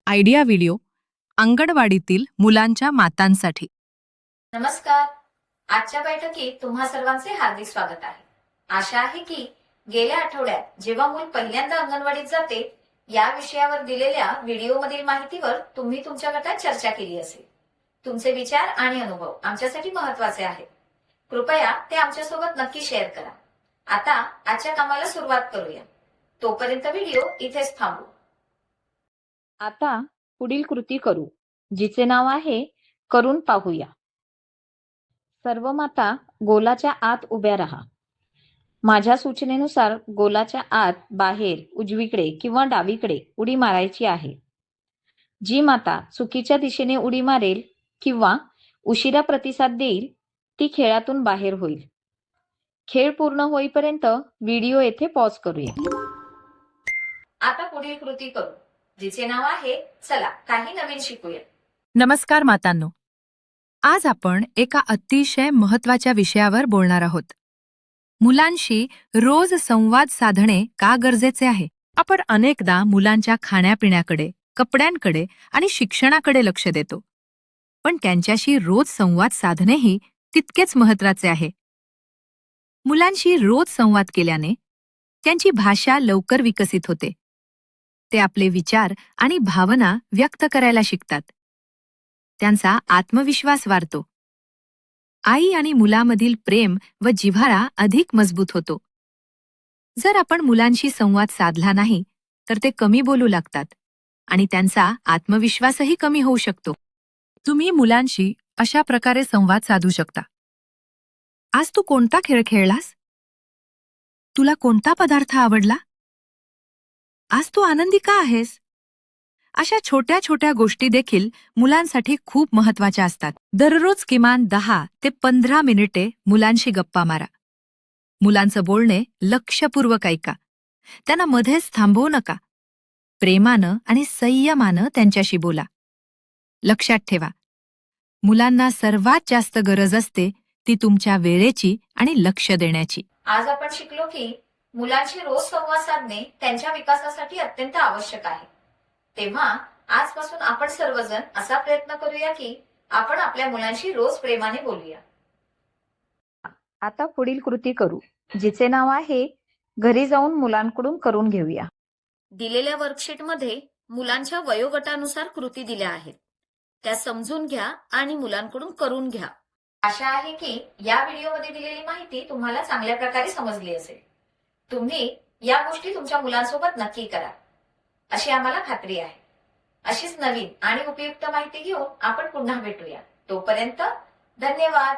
Idea video अंगणवाडीतील मुलांच्या मातांसाठी. नमस्कार. आजच्या बैठकीत तुम्हा सर्वांचे हार्दिक स्वागत आहे. आशा आहे की गेल्या आठवड्यात जेव्हा मूल पहिल्यांदा अंगणवाडीत जाते या विषयावर दिलेल्या व्हिडिओमधील माहितीवर तुम्ही तुमच्या गटात चर्चा केली असेल. तुमचे विचार आणि अनुभव आमच्यासाठी महत्वाचे आहेत. कृपया ते आमच्यासोबत नक्की शेअर करा. आता आजच्या कामाला सुरुवात करूया. तोपर्यंत व्हिडिओ इथेच थांबू. आता पुढील कृती करू, जिचे नाव आहे करून पाहूया. सर्व माता गोलाच्या आत उभ्या राहा. माझ्या सूचनेनुसार गोलाच्या आत बाहेर उजवीकडे किंवा डावीकडे उडी मारायची आहे. जी माता चुकीच्या दिशेने उडी मारेल किंवा उशिरा प्रतिसाद देईल ती खेळातून बाहेर होईल. खेळ पूर्ण होईपर्यंत व्हिडिओ येथे पॉज करूया. आता पुढील कृती करू, जिचे नाव आहे चला काही नवीन शिकूया. नमस्कार मातांनो, आज आपण एका अतिशय महत्वाच्या विषयावर बोलणार आहोत. मुलांशी रोज संवाद साधणे का गरजेचे आहे. आपण अनेकदा मुलांच्या खाण्यापिण्याकडे, कपड्यांकडे आणि शिक्षणाकडे लक्ष देतो, पण त्यांच्याशी रोज संवाद साधणेही तितकेच महत्वाचे आहे. मुलांशी रोज संवाद केल्याने त्यांची भाषा लवकर विकसित होते. ते आपले विचार आणि भावना व्यक्त करायला शिकतात. त्यांचा आत्मविश्वास वाढतो. आई आणि मुलामधील प्रेम व जिव्हाळा अधिक मजबूत होतो. जर आपण मुलांशी संवाद साधला नाही तर ते कमी बोलू लागतात आणि त्यांचा आत्मविश्वासही कमी होऊ शकतो. तुम्ही मुलांशी अशा प्रकारे संवाद साधू शकता. आज तू कोणता खेळ खेळलास? तुला कोणता पदार्थ आवडला? आज तू आनंदी का आहेस? अशा छोट्या छोट्या गोष्टी देखील मुलांसाठी खूप महत्वाच्या असतात. दररोज किमान 10 ते 15 मिनिटे मुलांशी गप्पा मारा. मुलांचं बोलणे लक्षपूर्वक ऐका. त्यांना मध्येच थांबवू नका. प्रेमानं आणि संयमानं त्यांच्याशी बोला. लक्षात ठेवा, मुलांना सर्वात जास्त गरज असते ती तुमच्या वेळेची आणि लक्ष देण्याची. आज आपण शिकलो की मुलांशी रोज संवाद साधणे त्यांच्या विकासासाठी अत्यंत आवश्यक आहे. तेव्हा आजपासून आपण सर्वजण असा प्रयत्न करूया की आपण आपल्या मुलांशी रोज प्रेमाने बोलूया. आता पुढील कृती करू, जिचे नाव आहे घरी जाऊन मुलांकडून करून घेऊया. दिलेल्या वर्कशीटमध्ये मुलांच्या वयोगटानुसार कृती दिल्या आहेत. त्या समजून घ्या आणि मुलांकडून करून घ्या. आशा आहे की या व्हिडिओमध्ये दिलेली माहिती तुम्हाला चांगल्या प्रकारे समजली असेल. तुम्ही या गोष्टी तुमच्या मुलांसोबत नक्की करा अशी आम्हाला खात्री आहे. अशीच नवीन आणि उपयुक्त माहिती घेऊन आपण पुन्हा भेटूया. तोपर्यंत धन्यवाद.